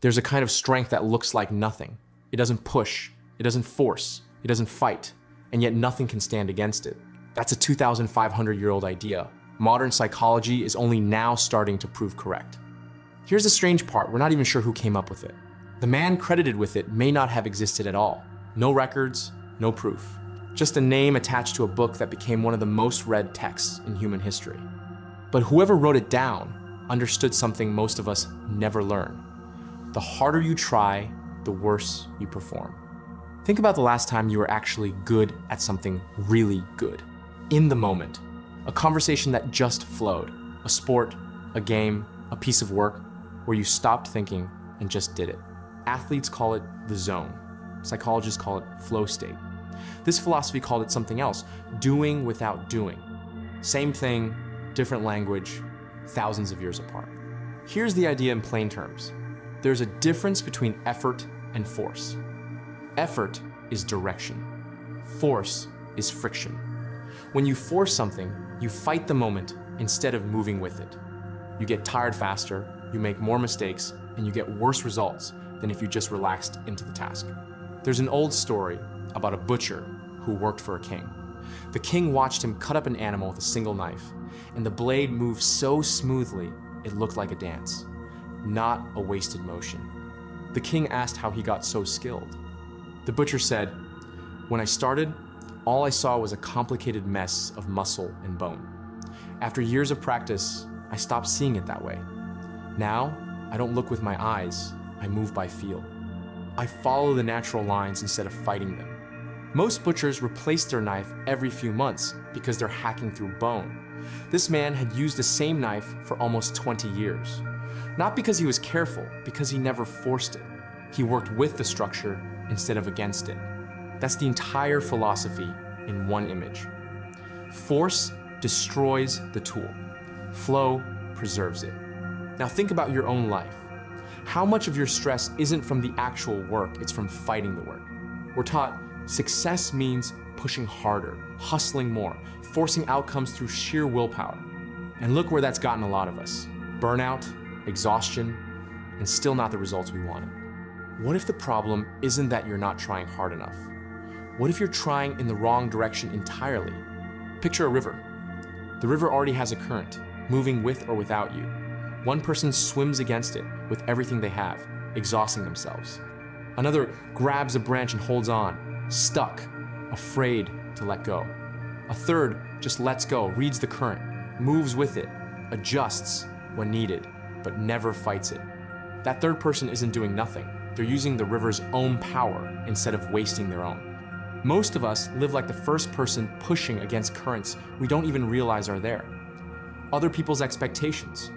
There's a kind of strength that looks like nothing. It doesn't push, it doesn't force, it doesn't fight, and yet nothing can stand against it. That's a 2,500-year-old idea. Modern psychology is only now starting to prove correct. Here's the strange part, we're not even sure who came up with it. The man credited with it may not have existed at all. No records, no proof. Just a name attached to a book that became one of the most read texts in human history. But whoever wrote it down understood something most of us never learn. The harder you try, the worse you perform. Think about the last time you were actually good at something really good. In the moment. A conversation that just flowed. A sport, a game, a piece of work, where you stopped thinking and just did it. Athletes call it the zone. Psychologists call it flow state. This philosophy called it something else, doing without doing. Same thing, different language, thousands of years apart. Here's the idea in plain terms. There's a difference between effort and force. Effort is direction. Force is friction. When you force something, you fight the moment instead of moving with it. You get tired faster, you make more mistakes, and you get worse results than if you just relaxed into the task. There's an old story about a butcher who worked for a king. The king watched him cut up an animal with a single knife, and the blade moved so smoothly it looked like a dance, not a wasted motion. The king asked how he got so skilled. The butcher said, "When I started, all I saw was a complicated mess of muscle and bone. After years of practice, I stopped seeing it that way. Now, I don't look with my eyes, I move by feel. I follow the natural lines instead of fighting them." Most butchers replace their knife every few months because they're hacking through bone. This man had used the same knife for almost 20 years. Not because he was careful, because he never forced it. He worked with the structure instead of against it. That's the entire philosophy in one image. Force destroys the tool. Flow preserves it. Now think about your own life. How much of your stress isn't from the actual work, it's from fighting the work. We're taught success means pushing harder, hustling more, forcing outcomes through sheer willpower. And look where that's gotten a lot of us. Burnout, exhaustion, and still not the results we wanted. What if the problem isn't that you're not trying hard enough? What if you're trying in the wrong direction entirely? Picture a river. The river already has a current, moving with or without you. One person swims against it with everything they have, exhausting themselves. Another grabs a branch and holds on, stuck, afraid to let go. A third just lets go, reads the current, moves with it, adjusts when needed, but never fights it. That third person isn't doing nothing. They're using the river's own power instead of wasting their own. Most of us live like the first person pushing against currents we don't even realize are there. Other people's expectations,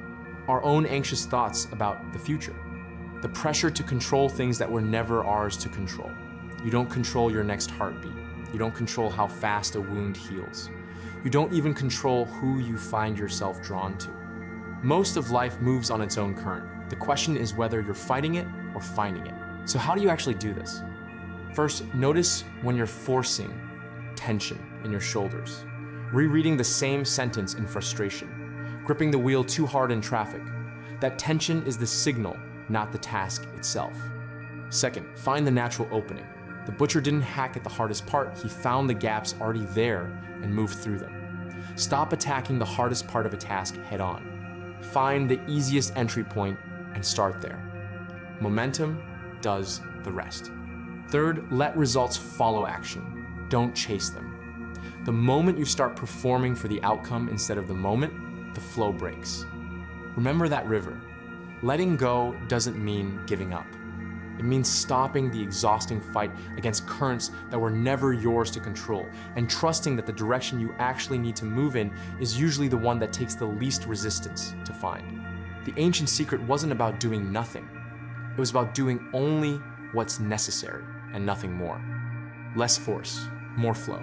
our own anxious thoughts about the future, the pressure to control things that were never ours to control. You don't control your next heartbeat. You don't control how fast a wound heals. You don't even control who you find yourself drawn to. Most of life moves on its own current. The question is whether you're fighting it or finding it. So how do you actually do this? First, notice when you're forcing tension in your shoulders, rereading the same sentence in frustration, gripping the wheel too hard in traffic. That tension is the signal, not the task itself. Second, find the natural opening. The butcher didn't hack at the hardest part, he found the gaps already there and moved through them. Stop attacking the hardest part of a task head on. Find the easiest entry point and start there. Momentum does the rest. Third, let results follow action. Don't chase them. The moment you start performing for the outcome instead of the moment, the flow breaks. Remember that river. Letting go doesn't mean giving up. It means stopping the exhausting fight against currents that were never yours to control, and trusting that the direction you actually need to move in is usually the one that takes the least resistance to find. The ancient secret wasn't about doing nothing. It was about doing only what's necessary and nothing more. Less force, more flow.